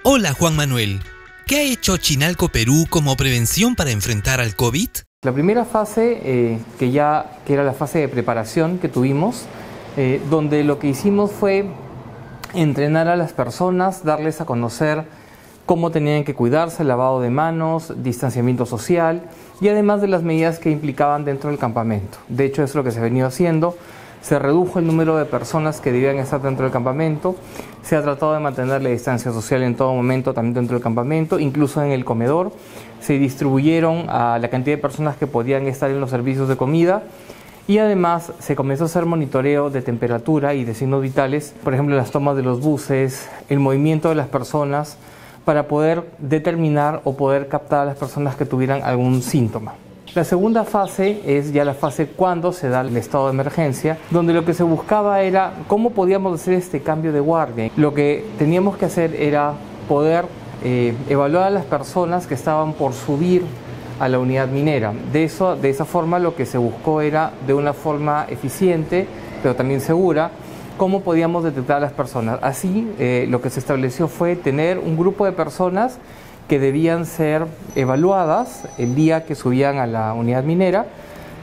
Hola Juan Manuel, ¿qué ha hecho Chinalco Perú como prevención para enfrentar al COVID? La primera fase, que era la fase de preparación que tuvimos, donde lo que hicimos fue entrenar a las personas, darles a conocer cómo tenían que cuidarse, lavado de manos, distanciamiento social y además de las medidas que implicaban dentro del campamento. De hecho, es lo que se ha venido haciendo. Se redujo el número de personas que debían estar dentro del campamento, se ha tratado de mantener la distancia social en todo momento, también dentro del campamento, incluso en el comedor. Se distribuyeron a la cantidad de personas que podían estar en los servicios de comida y además se comenzó a hacer monitoreo de temperatura y de signos vitales, por ejemplo, las tomas de los buses, el movimiento de las personas, para poder determinar o poder captar a las personas que tuvieran algún síntoma. La segunda fase es ya la fase cuando se da el estado de emergencia, donde lo que se buscaba era cómo podíamos hacer este cambio de guardia. Lo que teníamos que hacer era poder evaluar a las personas que estaban por subir a la unidad minera. De esa forma lo que se buscó era, de una forma eficiente, pero también segura, cómo podíamos detectar a las personas. Así, lo que se estableció fue tener un grupo de personas que debían ser evaluadas el día que subían a la unidad minera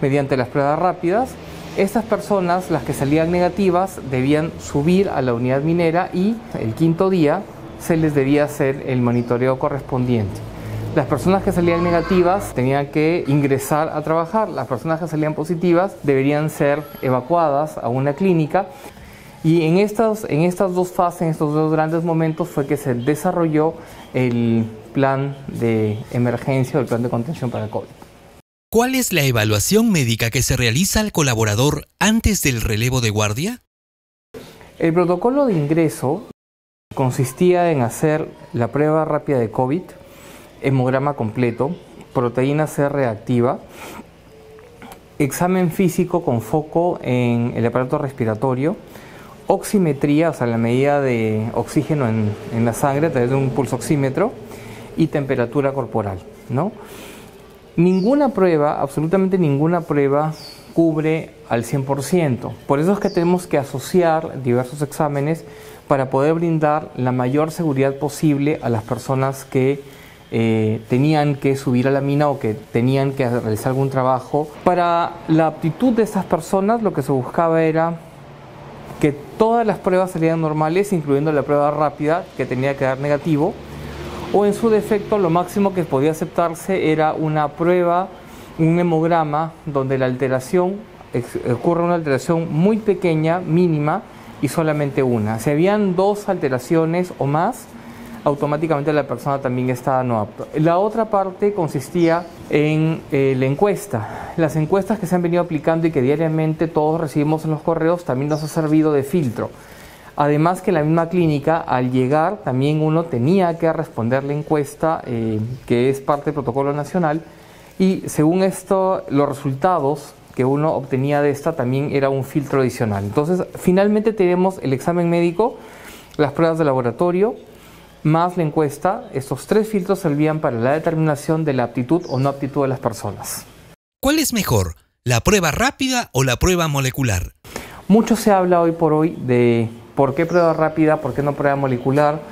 mediante las pruebas rápidas. Estas personas, las que salían negativas, debían subir a la unidad minera y el quinto día se les debía hacer el monitoreo correspondiente. Las personas que salían negativas tenían que ingresar a trabajar, las personas que salían positivas deberían ser evacuadas a una clínica. Y en estas dos fases, en estos dos grandes momentos, fue que se desarrolló el plan de emergencia o el plan de contención para COVID. ¿Cuál es la evaluación médica que se realiza al colaborador antes del relevo de guardia? El protocolo de ingreso consistía en hacer la prueba rápida de COVID, hemograma completo, proteína C reactiva, examen físico con foco en el aparato respiratorio, oximetría, o sea, la medida de oxígeno en la sangre a través de un pulsoxímetro y temperatura corporal, ¿no? Ninguna prueba, absolutamente ninguna prueba, cubre al 100%. Por eso es que tenemos que asociar diversos exámenes para poder brindar la mayor seguridad posible a las personas que tenían que subir a la mina o que tenían que realizar algún trabajo. Para la aptitud de estas personas, lo que se buscaba era que todas las pruebas salieran normales, incluyendo la prueba rápida, que tenía que dar negativo, o en su defecto lo máximo que podía aceptarse era una prueba, un hemograma, donde la alteración, ocurre una alteración muy pequeña, mínima, y solamente una. Si habían dos alteraciones o más, automáticamente la persona también estaba no apta. La otra parte consistía en la encuesta. Las encuestas que se han venido aplicando y que diariamente todos recibimos en los correos también nos ha servido de filtro. Además que en la misma clínica, al llegar, también uno tenía que responder la encuesta, que es parte del protocolo nacional, y según esto, los resultados que uno obtenía de esta también era un filtro adicional. Entonces, finalmente tenemos el examen médico, las pruebas de laboratorio, más la encuesta. Estos tres filtros servían para la determinación de la aptitud o no aptitud de las personas. ¿Cuál es mejor, la prueba rápida o la prueba molecular? Mucho se habla hoy por hoy de por qué prueba rápida, por qué no prueba molecular.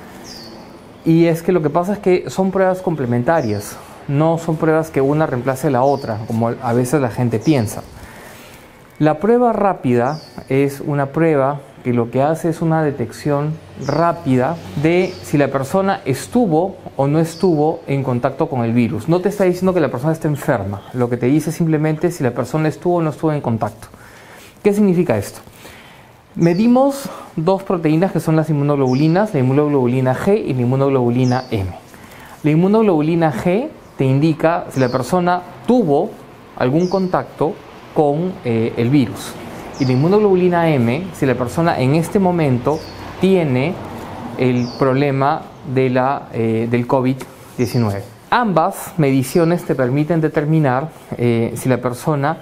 Y es que lo que pasa es que son pruebas complementarias, no son pruebas que una reemplace a la otra, como a veces la gente piensa. La prueba rápida es una prueba que lo que hace es una detección rápida de si la persona estuvo o no estuvo en contacto con el virus. No te está diciendo que la persona está enferma, lo que te dice simplemente si la persona estuvo o no estuvo en contacto. ¿Qué significa esto? Medimos dos proteínas que son las inmunoglobulinas, la inmunoglobulina G y la inmunoglobulina M. La inmunoglobulina G te indica si la persona tuvo algún contacto con el virus. Y la inmunoglobulina M, si la persona en este momento tiene el problema de del COVID-19. Ambas mediciones te permiten determinar si la persona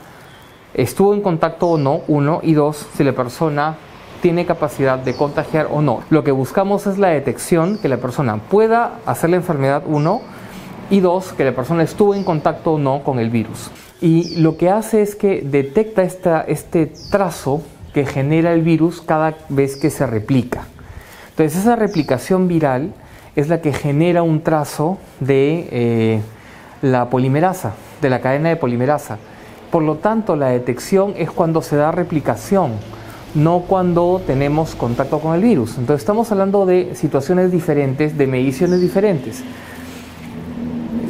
estuvo en contacto o no, uno, y dos, si la persona tiene capacidad de contagiar o no. Lo que buscamos es la detección, que la persona pueda hacer la enfermedad, uno, y dos, que la persona estuvo en contacto o no con el virus. Y lo que hace es que detecta este trazo que genera el virus cada vez que se replica. Entonces esa replicación viral es la que genera un trazo de la polimerasa, de la cadena de polimerasa. Por lo tanto, la detección es cuando se da replicación, no cuando tenemos contacto con el virus. Entonces estamos hablando de situaciones diferentes, de mediciones diferentes.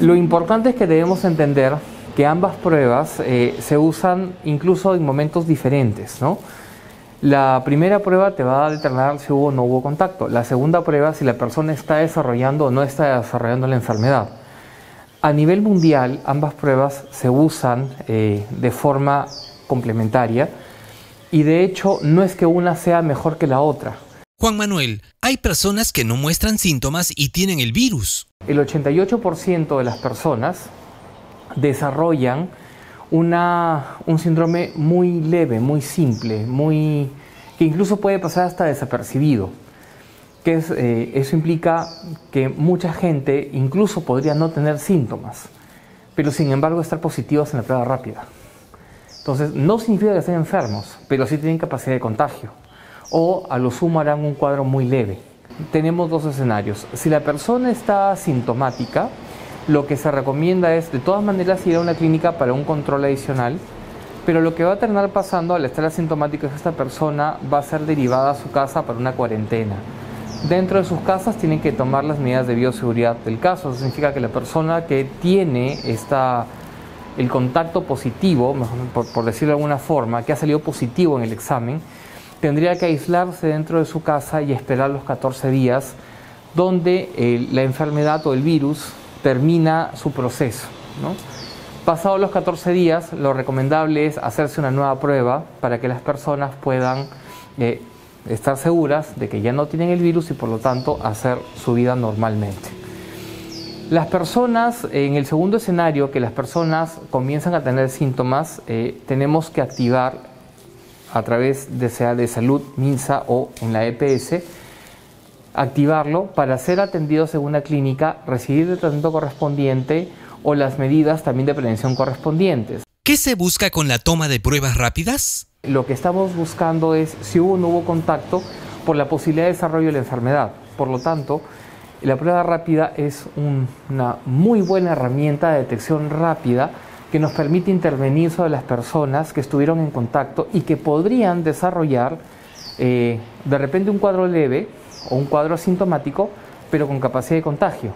Lo importante es que debemos entender que ambas pruebas se usan incluso en momentos diferentes, ¿no? La primera prueba te va a determinar si hubo o no hubo contacto. La segunda prueba, si la persona está desarrollando o no está desarrollando la enfermedad. A nivel mundial, ambas pruebas se usan de forma complementaria y de hecho no es que una sea mejor que la otra. Juan Manuel, hay personas que no muestran síntomas y tienen el virus. El 88% de las personas desarrollan un síndrome muy leve, muy simple, que incluso puede pasar hasta desapercibido. Eso implica que mucha gente incluso podría no tener síntomas, pero sin embargo estar positivos en la prueba rápida. Entonces, no significa que estén enfermos, pero sí tienen capacidad de contagio, o a lo sumo harán un cuadro muy leve. Tenemos dos escenarios. Si la persona está asintomática, lo que se recomienda es, de todas maneras, ir a una clínica para un control adicional, pero lo que va a terminar pasando al estar asintomático es que esta persona va a ser derivada a su casa para una cuarentena. Dentro de sus casas tienen que tomar las medidas de bioseguridad del caso. Eso significa que la persona que tiene el contacto positivo, por decirlo de alguna forma, que ha salido positivo en el examen, tendría que aislarse dentro de su casa y esperar los 14 días donde la enfermedad o el virus termina su proceso, ¿no? Pasados los 14 días, lo recomendable es hacerse una nueva prueba para que las personas puedan estar seguras de que ya no tienen el virus y por lo tanto hacer su vida normalmente. Las personas, en el segundo escenario, que las personas comienzan a tener síntomas, tenemos que activar a través de sea de salud, MINSA o en la EPS, activarlo para ser atendidos en una clínica, recibir el tratamiento correspondiente o las medidas también de prevención correspondientes. ¿Qué se busca con la toma de pruebas rápidas? Lo que estamos buscando es si hubo o no hubo contacto por la posibilidad de desarrollo de la enfermedad. Por lo tanto, la prueba rápida es una muy buena herramienta de detección rápida que nos permite intervenir sobre las personas que estuvieron en contacto y que podrían desarrollar de repente un cuadro leve o un cuadro asintomático, pero con capacidad de contagio.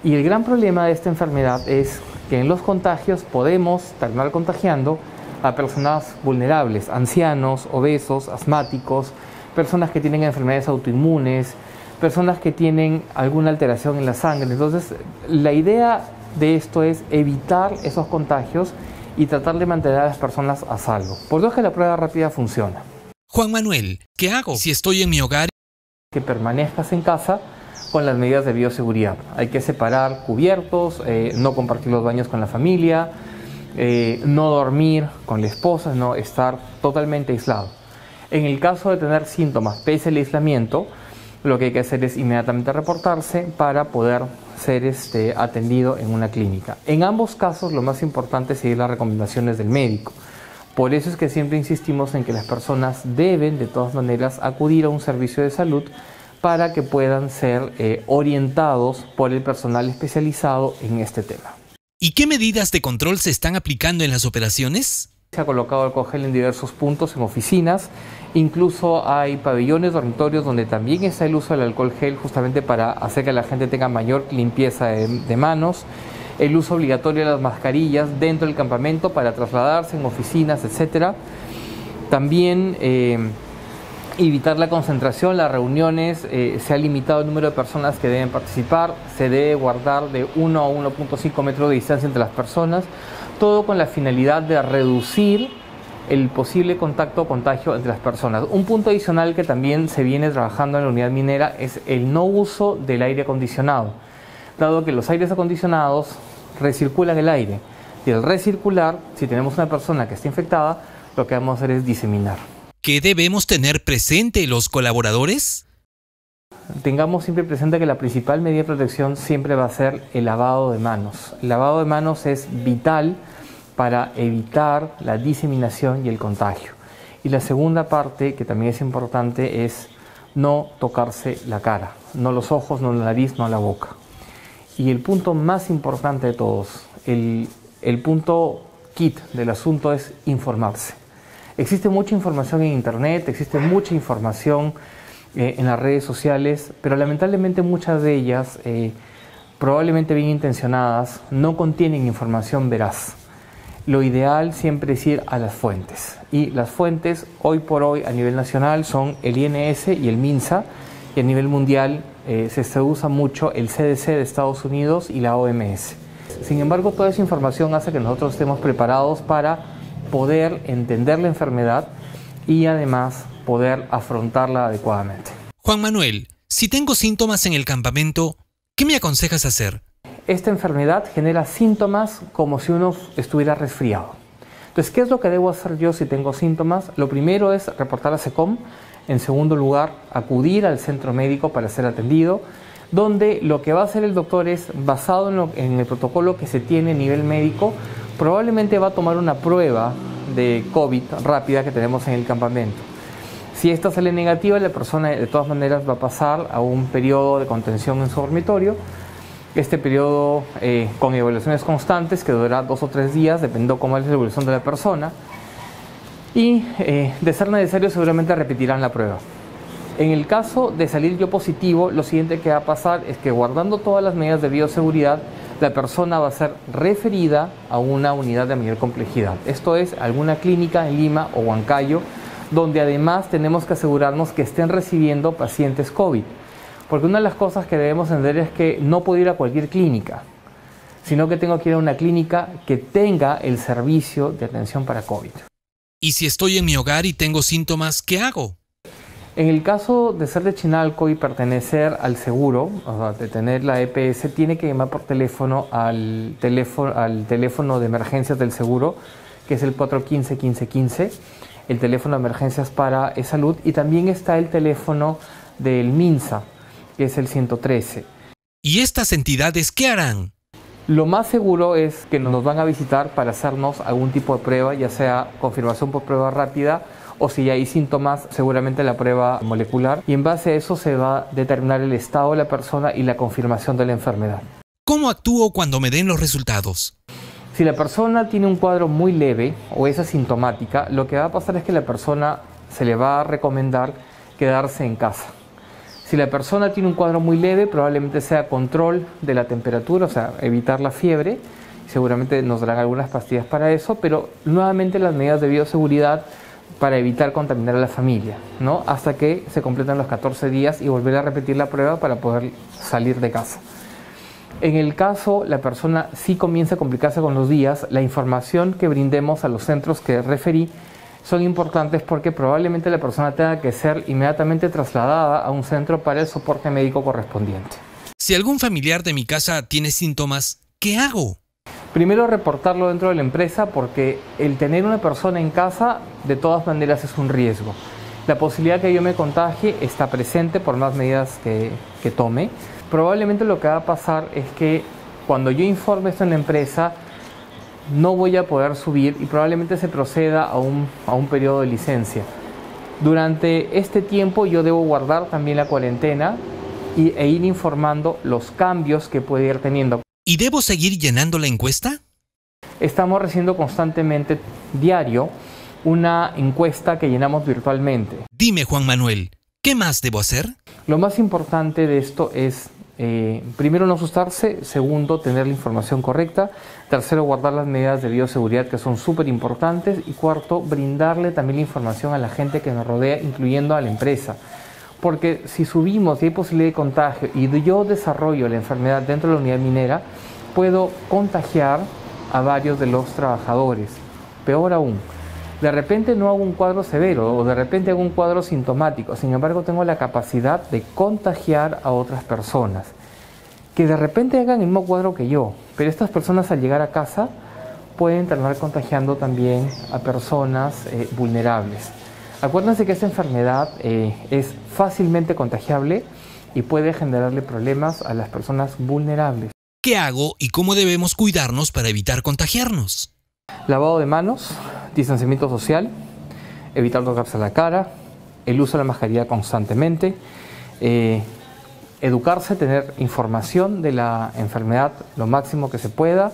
Y el gran problema de esta enfermedad es que en los contagios podemos terminar contagiando a personas vulnerables, ancianos, obesos, asmáticos, personas que tienen enfermedades autoinmunes, personas que tienen alguna alteración en la sangre. Entonces, la idea de esto es evitar esos contagios y tratar de mantener a las personas a salvo. Por eso es que la prueba rápida funciona. Juan Manuel, ¿qué hago si estoy en mi hogar? Que permanezcas en casa con las medidas de bioseguridad. Hay que separar cubiertos, no compartir los baños con la familia, no dormir con la esposa, no estar totalmente aislado. En el caso de tener síntomas pese al aislamiento, lo que hay que hacer es inmediatamente reportarse para poder ser atendido en una clínica. En ambos casos lo más importante es seguir las recomendaciones del médico. Por eso es que siempre insistimos en que las personas deben de todas maneras acudir a un servicio de salud para que puedan ser orientados por el personal especializado en este tema. ¿Y qué medidas de control se están aplicando en las operaciones? Se ha colocado alcohol gel en diversos puntos, en oficinas, incluso hay pabellones, dormitorios donde también está el uso del alcohol gel justamente para hacer que la gente tenga mayor limpieza de manos, el uso obligatorio de las mascarillas dentro del campamento para trasladarse en oficinas, etc. También evitar la concentración, las reuniones, se ha limitado el número de personas que deben participar, se debe guardar de 1 a 1.5 metros de distancia entre las personas, todo con la finalidad de reducir el posible contacto o contagio entre las personas. Un punto adicional que también se viene trabajando en la unidad minera es el no uso del aire acondicionado, dado que los aires acondicionados recirculan el aire y al recircular, si tenemos una persona que está infectada, lo que vamos a hacer es diseminar. ¿Qué debemos tener presente los colaboradores? Tengamos siempre presente que la principal medida de protección siempre va a ser el lavado de manos. El lavado de manos es vital para evitar la diseminación y el contagio. Y la segunda parte, que también es importante, es no tocarse la cara. no los ojos, no la nariz, no la boca. Y el punto más importante de todos, el punto kit del asunto es informarse. Existe mucha información en internet, existe mucha información en las redes sociales, pero lamentablemente muchas de ellas, probablemente bien intencionadas, no contienen información veraz. Lo ideal siempre es ir a las fuentes. Y las fuentes hoy por hoy a nivel nacional son el INS y el MINSA, y a nivel mundial se usa mucho el CDC de Estados Unidos y la OMS. Sin embargo, toda esa información hace que nosotros estemos preparados para poder entender la enfermedad y además poder afrontarla adecuadamente. Juan Manuel, si tengo síntomas en el campamento, ¿qué me aconsejas hacer? Esta enfermedad genera síntomas como si uno estuviera resfriado. Entonces, ¿qué es lo que debo hacer yo si tengo síntomas? Lo primero es reportar a SECOM. En segundo lugar, acudir al centro médico para ser atendido, donde lo que va a hacer el doctor es, basado en el protocolo que se tiene a nivel médico, probablemente va a tomar una prueba de COVID rápida que tenemos en el campamento. Si esta sale negativa, la persona de todas maneras va a pasar a un periodo de contención en su dormitorio. Este periodo con evaluaciones constantes que durará 2 o 3 días, dependiendo cómo es la evolución de la persona. Y de ser necesario seguramente repetirán la prueba. En el caso de salir yo positivo, lo siguiente que va a pasar es que, guardando todas las medidas de bioseguridad, la persona va a ser referida a una unidad de mayor complejidad. Esto es, alguna clínica en Lima o Huancayo, donde además tenemos que asegurarnos que estén recibiendo pacientes COVID. Porque una de las cosas que debemos entender es que no puedo ir a cualquier clínica, sino que tengo que ir a una clínica que tenga el servicio de atención para COVID. ¿Y si estoy en mi hogar y tengo síntomas, qué hago? En el caso de ser de Chinalco y pertenecer al seguro, o sea, de tener la EPS, tiene que llamar por teléfono al teléfono de emergencias del seguro, que es el 415-1515, el teléfono de emergencias para salud, y también está el teléfono del MINSA, que es el 113. ¿Y estas entidades qué harán? Lo más seguro es que nos van a visitar para hacernos algún tipo de prueba, ya sea confirmación por prueba rápida, o si hay síntomas, seguramente la prueba molecular, y en base a eso se va a determinar el estado de la persona y la confirmación de la enfermedad. ¿Cómo actúo cuando me den los resultados? Si la persona tiene un cuadro muy leve o es asintomática, lo que va a pasar es que la persona se le va a recomendar quedarse en casa. Si la persona tiene un cuadro muy leve, probablemente sea control de la temperatura, o sea, evitar la fiebre. Seguramente nos darán algunas pastillas para eso, pero nuevamente las medidas de bioseguridad para evitar contaminar a la familia, ¿no? Hasta que se completan los 14 días y volver a repetir la prueba para poder salir de casa. En el caso la persona sí comienza a complicarse con los días, la información que brindemos a los centros que referí son importantes porque probablemente la persona tenga que ser inmediatamente trasladada a un centro para el soporte médico correspondiente. Si algún familiar de mi casa tiene síntomas, ¿qué hago? Primero, reportarlo dentro de la empresa, porque el tener una persona en casa de todas maneras es un riesgo. La posibilidad que yo me contagie está presente por más medidas que tome. Probablemente lo que va a pasar es que cuando yo informe esto en la empresa, no voy a poder subir y probablemente se proceda a un periodo de licencia. Durante este tiempo yo debo guardar también la cuarentena e ir informando los cambios que puede ir teniendo. ¿Y debo seguir llenando la encuesta? Estamos recibiendo constantemente, diario, una encuesta que llenamos virtualmente. Dime, Juan Manuel, ¿qué más debo hacer? Lo más importante de esto es, primero, no asustarse. Segundo, tener la información correcta. Tercero, guardar las medidas de bioseguridad, que son súper importantes. Y cuarto, brindarle también la información a la gente que nos rodea, incluyendo a la empresa. Porque si subimos y hay posibilidad de contagio y yo desarrollo la enfermedad dentro de la unidad minera, puedo contagiar a varios de los trabajadores. Peor aún, de repente no hago un cuadro severo o de repente hago un cuadro sintomático, sin embargo tengo la capacidad de contagiar a otras personas que de repente hagan el mismo cuadro que yo, pero estas personas al llegar a casa pueden terminar contagiando también a personas vulnerables. Acuérdense que esta enfermedad es fácilmente contagiable y puede generarle problemas a las personas vulnerables. ¿Qué hago y cómo debemos cuidarnos para evitar contagiarnos? Lavado de manos, distanciamiento social, evitar tocarse la cara, el uso de la mascarilla constantemente, educarse, tener información de la enfermedad lo máximo que se pueda.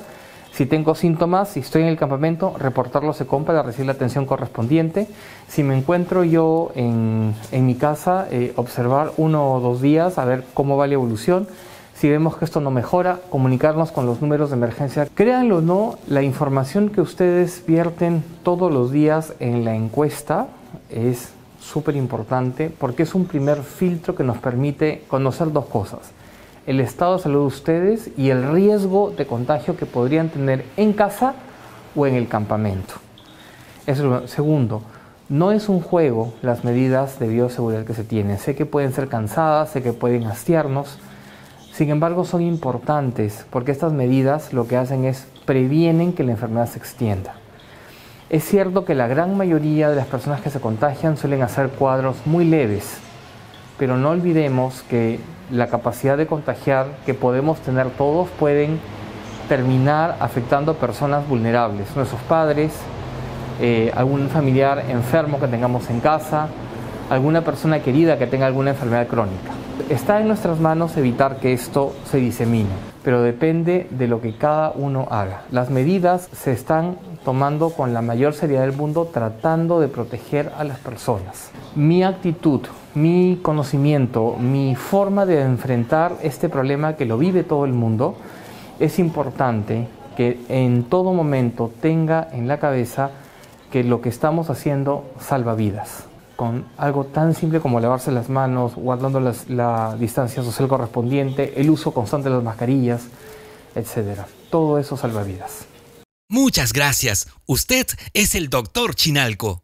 Si tengo síntomas, si estoy en el campamento, reportarlos a ECOM para recibir la atención correspondiente. Si me encuentro yo en mi casa, observar 1 o 2 días, a ver cómo va la evolución. Si vemos que esto no mejora, comunicarnos con los números de emergencia. Créanlo o no, la información que ustedes vierten todos los días en la encuesta es súper importante porque es un primer filtro que nos permite conocer 2 cosas: el estado de salud de ustedes y el riesgo de contagio que podrían tener en casa o en el campamento. Eso es segundo, no es un juego las medidas de bioseguridad que se tienen. Sé que pueden ser cansadas, sé que pueden hastiarnos, sin embargo son importantes porque estas medidas lo que hacen es previenen que la enfermedad se extienda. Es cierto que la gran mayoría de las personas que se contagian suelen hacer cuadros muy leves, pero no olvidemos que la capacidad de contagiar que podemos tener todos pueden terminar afectando a personas vulnerables, nuestros padres, algún familiar enfermo que tengamos en casa, alguna persona querida que tenga alguna enfermedad crónica. Está en nuestras manos evitar que esto se disemine, pero depende de lo que cada uno haga. Las medidas se están tomando con la mayor seriedad del mundo, tratando de proteger a las personas. Mi actitud, mi conocimiento, mi forma de enfrentar este problema que lo vive todo el mundo, es importante que en todo momento tenga en la cabeza que lo que estamos haciendo salva vidas, con algo tan simple como lavarse las manos, guardando la distancia social correspondiente, el uso constante de las mascarillas, etc. Todo eso salva vidas. Muchas gracias. Usted es el Dr. Chinalco.